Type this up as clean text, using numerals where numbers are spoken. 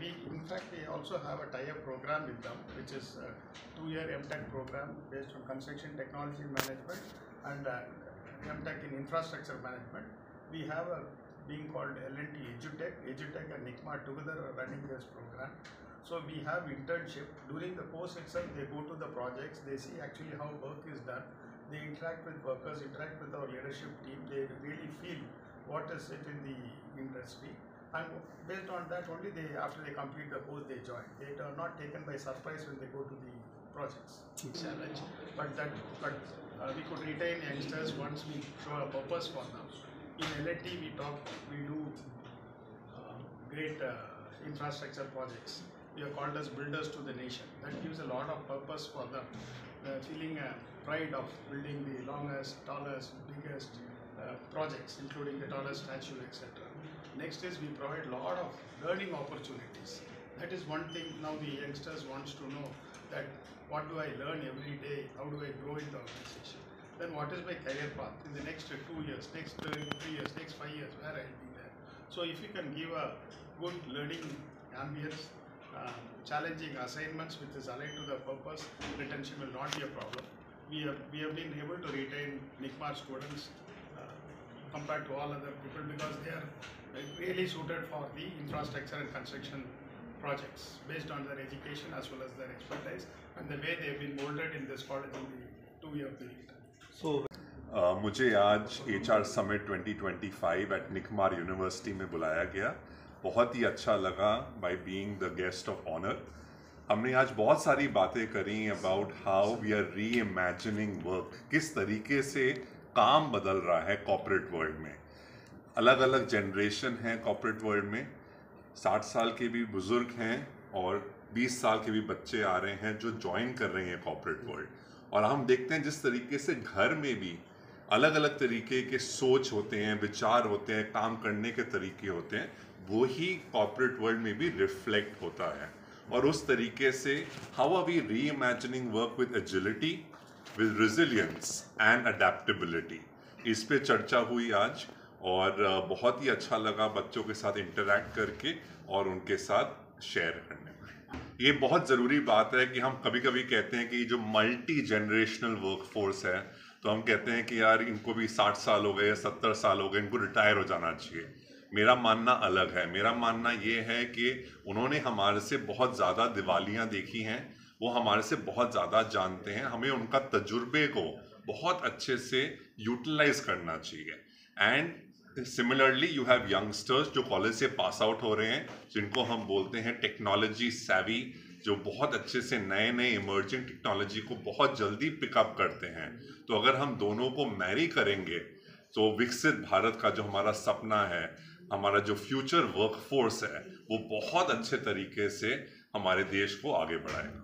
we also have a tie-up program with them, which is a 2-year MTech program based on construction technology management and MTech in infrastructure management. We have a being called L&T EduTech and NICMAR together are running this program. So we have internship. During the course itself, they go to the projects, they see actually how work is done. They interact with workers, interact with our leadership team. They really feel what is it in the industry. And based on that only, after they complete the course, they join. They are not taken by surprise when they go to the projects. Challenge, but we could retain youngsters once we show a purpose for them. In L&T, we do great infrastructure projects. We are called as builders to the nation. That gives a lot of purpose for them, feeling a pride of building the longest, tallest, biggest projects, including the tallest statue, etc. Next is we provide a lot of learning opportunities. That is one thing now the youngsters wants to know, that what do I learn every day, how do I grow in the organization. Then what is my career path in the next 2 years, next 3 years, next 5 years, where I'll be there. So if you can give a good learning ambience, challenging assignments which is aligned to the purpose, retention will not be a problem. We have been able to retain NICMAR students compared to all other people because they are really suited for the infrastructure and construction projects based on their education as well as their expertise and the way they have been molded in this college in the 2-year period. So मुझे आज HR Summit 2025 at NICMAR university में बुलाया गया. बहुत ही अच्छा लगा by being the guest of honor. हमने आज बहुत सारी बातें करी about how we are reimagining work. किस तरीके से काम बदल रहा है कॉर्पोरेट वर्ल्ड में. अलग अलग जनरेशन हैं कॉर्पोरेट वर्ल्ड में. 60 साल के भी बुजुर्ग हैं और 20 साल के भी बच्चे आ रहे हैं जो ज्वाइन कर रहे हैं कॉर्पोरेट वर्ल्ड. और हम देखते हैं जिस तरीके से घर में भी अलग अलग तरीके के सोच होते हैं, विचार होते हैं, काम करने के तरीके होते हैं, वो ही कॉर्पोरेट वर्ल्ड में भी रिफ्लेक्ट होता है. और उस तरीके से how are we reimagining work with agility, with resilience and adaptability, इस पे चर्चा हुई आज. और बहुत ही अच्छा लगा बच्चों के साथ इंटरैक्ट करके और उनके साथ शेयर करने में. ये बहुत ज़रूरी बात है कि हम कभी कभी कहते हैं कि जो मल्टी जनरेशनल वर्कफोर्स है, तो हम कहते हैं कि यार इनको भी 60 साल हो गए या 70 साल हो गए, इनको रिटायर हो जाना चाहिए. मेरा मानना अलग है. मेरा मानना ये है कि उन्होंने हमारे से बहुत ज़्यादा दिवालियाँ देखी हैं, वो हमारे से बहुत ज़्यादा जानते हैं. हमें उनका तजुर्बे को बहुत अच्छे से यूटिलाइज करना चाहिए. And similarly you have youngsters जो कॉलेज से पास आउट हो रहे हैं, जिनको हम बोलते हैं टेक्नोलॉजी सैवी, जो बहुत अच्छे से नए नए इमर्जिंग टेक्नोलॉजी को बहुत जल्दी पिकअप करते हैं. तो अगर हम दोनों को मैरी करेंगे तो विकसित भारत का जो हमारा सपना है, हमारा जो फ्यूचर वर्कफोर्स है, वो बहुत अच्छे तरीके से हमारे देश को आगे बढ़ाएगा.